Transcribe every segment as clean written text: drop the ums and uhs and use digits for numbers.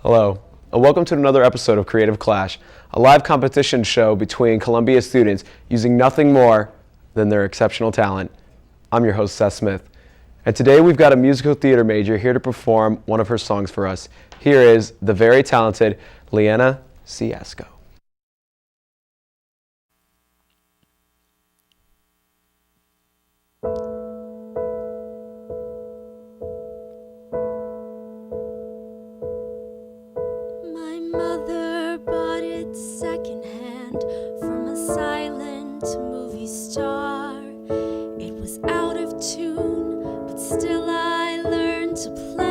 Hello, and welcome to another episode of Creative Clash, a live competition show between Columbia students using nothing more than their exceptional talent. I'm your host, Seth Smith, and today we've got a musical theater major here to perform one of her songs for us. Here is the very talented LeeAnna Ciastko. Mother bought it secondhand from a silent movie star. It was out of tune, but still I learned to play.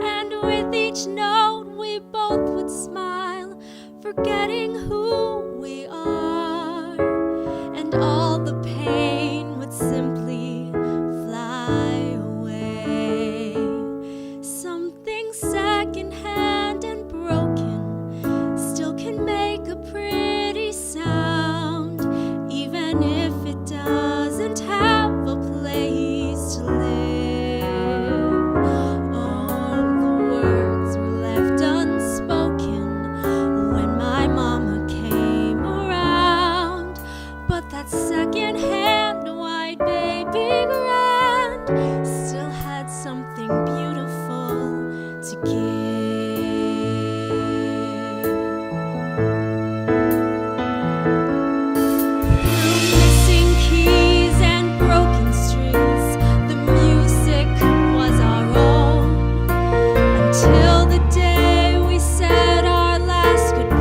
And with each note we both would smile, forgetting who we are. And all the pain would simply fly away. Something secondhand and broken still can make a pretty sound, even if it doesn't have a place to live. Oh, the words were left unspoken when my mama came around, but that secondhand white baby grand still had something beautiful to give. Through missing keys and broken strings, the music was our own, until the day we said our last goodbyes.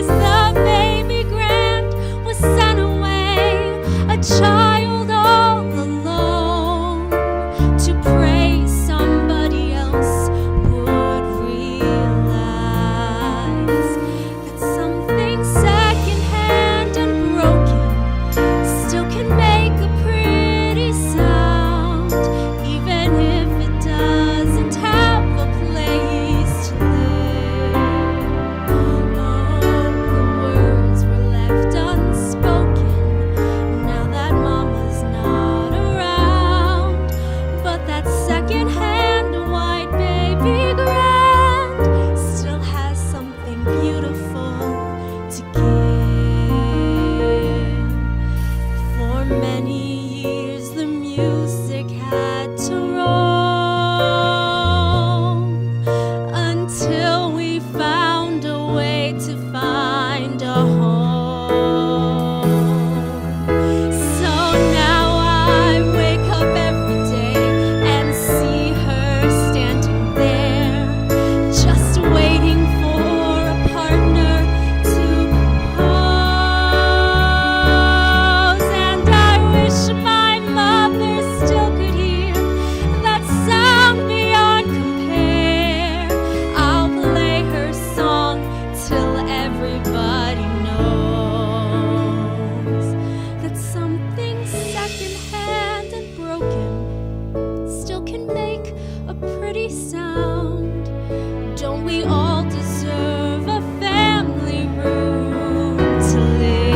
The baby grand was sent away, a child all alone, to pray somebody else would realize that something secondhand and broken still can make a pretty sound, even if it doesn't have a place to live. Oh, the words were left unspoken now that mama's not around, but that secondhand white baby grand still has something beautiful to give. For many years the music had to roam, until we found a way to find a home. So now I wake up every day and see her standing there, just waiting for a partner to propose. And I wish my mother still could hear that sound beyond compare. I'll play her song till everybody knows that something secondhand and broken still can make a pretty sound. Don't we all deserve a family room to live?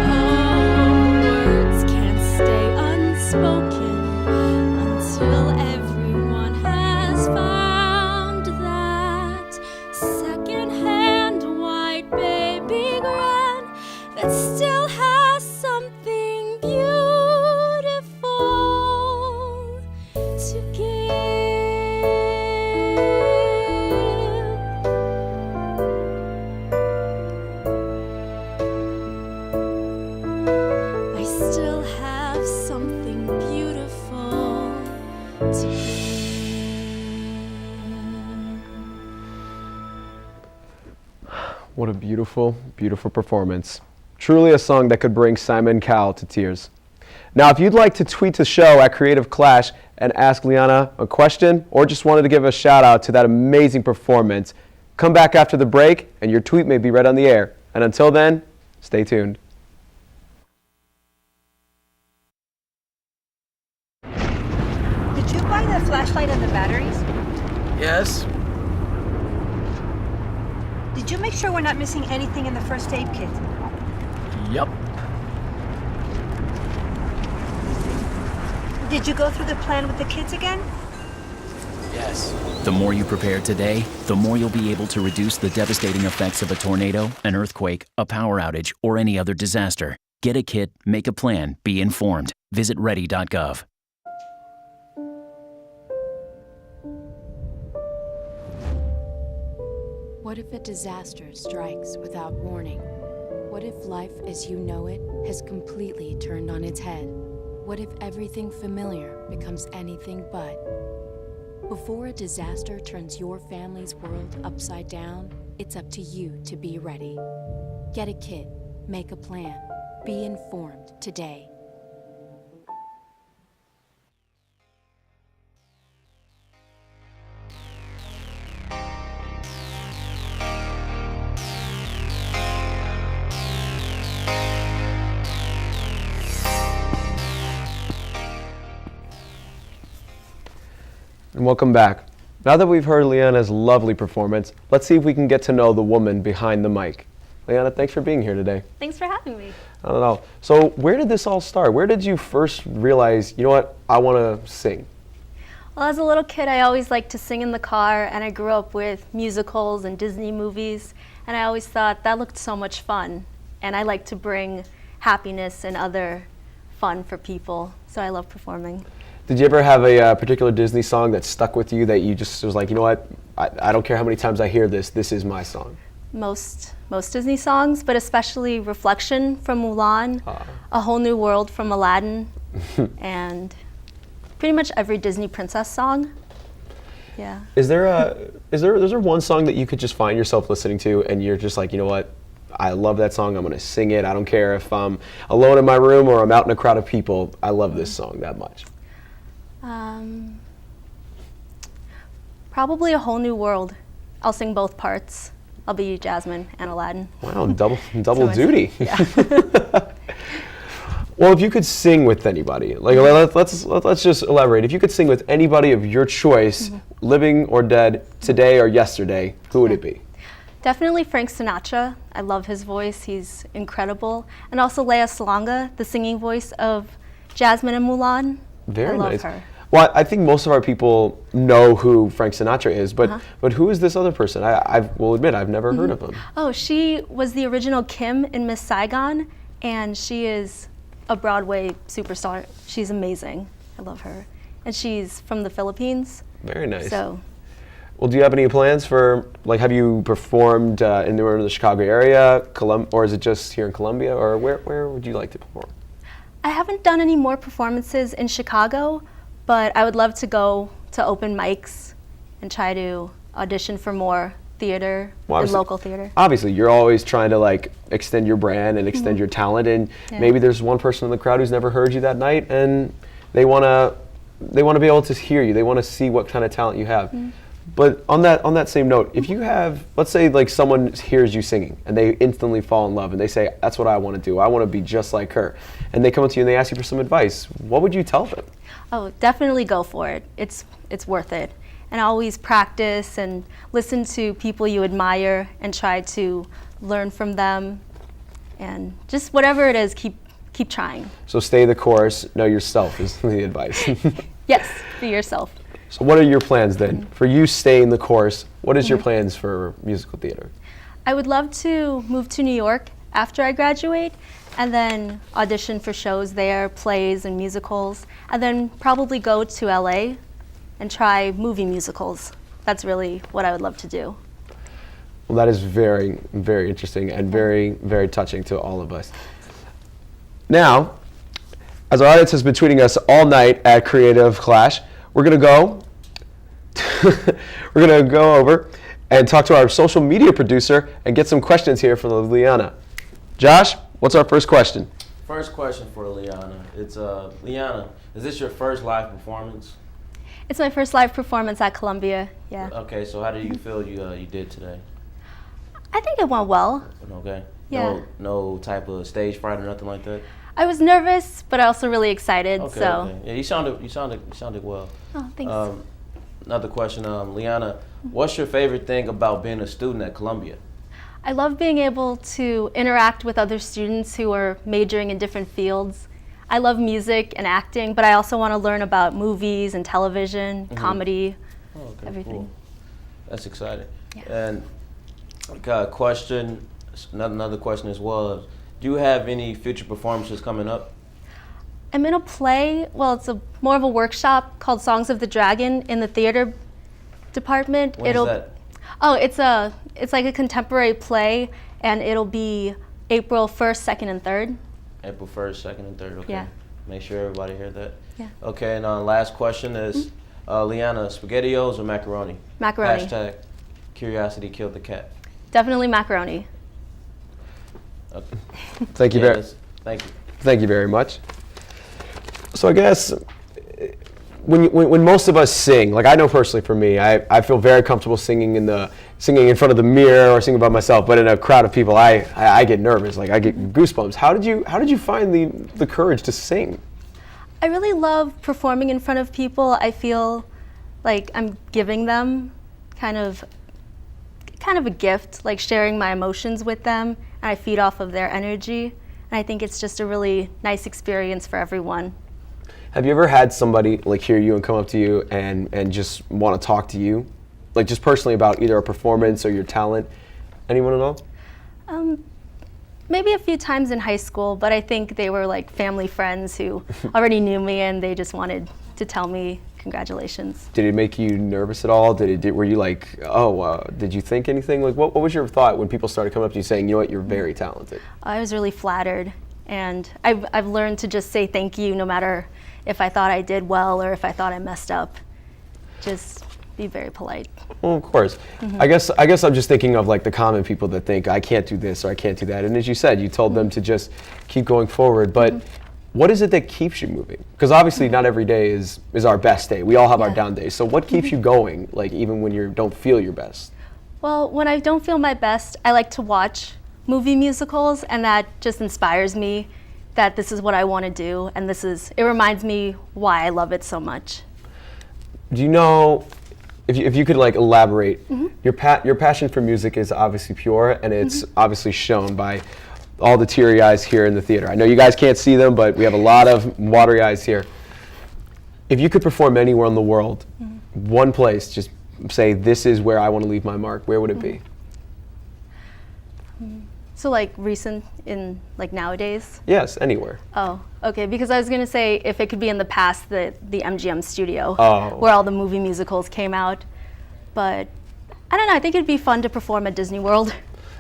Oh, words can't stay unspoken until everyone has found that secondhand white baby grand that still has something beautiful to give. I still have something beautiful to give. What a beautiful, beautiful performance. Truly a song that could bring Simon Cowell to tears. Now, if you'd like to tweet the show at Creative Clash and ask LeeAnna a question, or just wanted to give a shout out to that amazing performance, come back after the break and your tweet may be read on the air. And until then, stay tuned. Did you buy the flashlight and the batteries? Yes? Did you make sure we're not missing anything in the first aid kit? Yup. Did you go through the plan with the kids again? Yes. The more you prepare today, the more you'll be able to reduce the devastating effects of a tornado, an earthquake, a power outage, or any other disaster. Get a kit, make a plan, be informed. Visit ready.gov. What if a disaster strikes without warning? What if life as you know it has completely turned on its head? What if everything familiar becomes anything but? Before a disaster turns your family's world upside down, it's up to you to be ready. Get a kit, make a plan, be informed today. And welcome back. Now that we've heard LeeAnna's lovely performance, let's see if we can get to know the woman behind the mic. LeeAnna, thanks for being here today. Thanks for having me. I don't know. So where did this all start? Where did you first realize, you know what, I want to sing? Well, as a little kid, I always liked to sing in the car, and I grew up with musicals and Disney movies, and I always thought that looked so much fun. And I like to bring happiness and other fun for people, so I love performing. Did you ever have a particular Disney song that stuck with you that you just was like, you know what, I don't care how many times I hear this, this is my song? Most Disney songs, but especially Reflection from Mulan, A Whole New World from Aladdin, and pretty much every Disney princess song. Yeah. Is there one song that you could just find yourself listening to and you're just like, you know what, I love that song, I'm going to sing it, I don't care if I'm alone in my room or I'm out in a crowd of people, I love this song that much? Probably A Whole New World. I'll sing both parts. I'll be Jasmine and Aladdin. Wow, double duty. Yeah. Well, if you could sing with anybody, like let's just elaborate. If you could sing with anybody of your choice, living or dead, today or yesterday, who would it be? Definitely Frank Sinatra. I love his voice. He's incredible. And also Lea Salonga, the singing voice of Jasmine and Mulan. Very nice. I love her. Well, I think most of our people know who Frank Sinatra is, but who is this other person? I will admit I've never heard of him. Oh, she was the original Kim in Miss Saigon, and she is a Broadway superstar. She's amazing. I love her. And she's from the Philippines. Very nice. So. Well, do you have any plans for, like, have you performed in the Chicago area, or is it just here in Columbia, or where would you like to perform? I haven't done any more performances in Chicago, but I would love to go to open mics and try to audition for more theater and local theater. Obviously, you're always trying to like extend your brand and extend your talent, and maybe there's one person in the crowd who's never heard you that night, and they want to be able to hear you. They want to see what kind of talent you have. But on that same note, if you have, let's say like someone hears you singing and they instantly fall in love and they say, that's what I want to do. I want to be just like her. And they come up to you and they ask you for some advice. What would you tell them? Oh, definitely go for it. It's worth it. And always practice and listen to people you admire and try to learn from them. And just whatever it is, keep trying. So stay the course, know yourself is the advice. Yes, be yourself. So what are your plans then? For you staying the course, what is your plans for musical theater? I would love to move to New York after I graduate and then audition for shows there, plays and musicals, and then probably go to LA and try movie musicals. That's really what I would love to do. Well, that is very, very interesting and very, very touching to all of us. Now, as our audience has been tweeting us all night at Creative Clash, we're gonna go over and talk to our social media producer and get some questions here from LeeAnna. Josh, what's our first question? First question for LeeAnna. It's LeeAnna, is this your first live performance? It's my first live performance at Columbia, yeah. Okay, so how do you feel you did today? I think it went well. Okay. Yeah. No type of stage fright or nothing like that? I was nervous, but also really excited. Okay, so. okay. Yeah, you sounded well. Oh, thanks. Another question, LeeAnna, what's your favorite thing about being a student at Columbia? I love being able to interact with other students who are majoring in different fields. I love music and acting, but I also want to learn about movies and television, comedy, Oh, okay, everything. cool. That's exciting. Yeah. And got a question, another question as well. Do you have any future performances coming up? I'm in a play, well, it's more of a workshop called Songs of the Dragon in the theater department. When is that? Oh, it's like a contemporary play, and it'll be April 1st, 2nd, and 3rd. April 1st, 2nd, and 3rd. Okay. Yeah. Make sure everybody hear that. Yeah. Okay, and last question is, LeeAnna, SpaghettiOs or macaroni? Macaroni. Hashtag curiosity killed the cat. Definitely macaroni. Okay. Thank you Thank you. Thank you very much. So I guess when most of us sing, like I know personally for me, I feel very comfortable singing in front of the mirror or singing by myself. But in a crowd of people, I get nervous. Like I get goosebumps. How did you find the courage to sing? I really love performing in front of people. I feel like I'm giving them kind of a gift, like sharing my emotions with them, and I feed off of their energy. And I think it's just a really nice experience for everyone. Have you ever had somebody like hear you and come up to you and just want to talk to you, like just personally about either a performance or your talent? Anyone at all? Maybe a few times in high school, but I think they were like family friends who already knew me and they just wanted to tell me congratulations. Did it make you nervous at all? Were you like, did you think anything? Like, what was your thought when people started coming up to you saying, you know what, you're very talented? I was really flattered, and I've learned to just say thank you no matter if I thought I did well or if I thought I messed up. Just be very polite. Well, of course. I guess I'm just thinking of like the common people that think I can't do this or I can't do that. And as you said, you told them to just keep going forward. But what is it that keeps you moving? Because obviously not every day is our best day. We all have our down days. So what keeps you going, like even when you don't feel your best? Well, when I don't feel my best, I like to watch movie musicals, and that just inspires me that this is what I want to do, and it reminds me why I love it so much. Do you know, if you could like elaborate, your passion for music is obviously pure, and it's obviously shown by all the teary eyes here in the theater. I know you guys can't see them, but we have a lot of watery eyes here. If you could perform anywhere in the world, one place, just say, this is where I want to leave my mark, where would it be? So like recent in like nowadays? Yes, anywhere. Oh, okay, because I was gonna say if it could be in the past, the MGM studio, Oh. where all the movie musicals came out. But I don't know, I think it'd be fun to perform at Disney World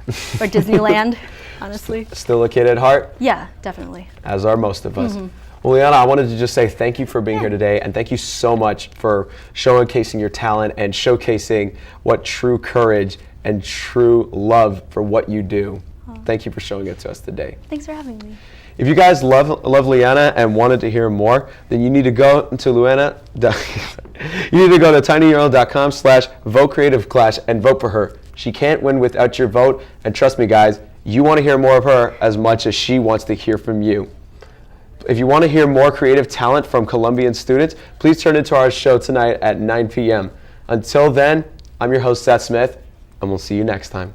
or Disneyland, honestly. Still a kid at heart, Yeah, definitely. as are most of us. Well, LeeAnna, I wanted to just say thank you for being here today, and thank you so much for showcasing your talent and showcasing what true courage and true love for what you do. Thank you for showing it to us today. Thanks for having me. If you guys love LeeAnna and wanted to hear more, then you need to go to LeeAnna. You need to go to tinyurl.com/vote creative clash and vote for her. She can't win without your vote, and trust me, guys, you want to hear more of her as much as she wants to hear from you. If you want to hear more creative talent from Columbian students, please turn into our show tonight at 9 p.m. Until then, I'm your host, Seth Smith, and we'll see you next time.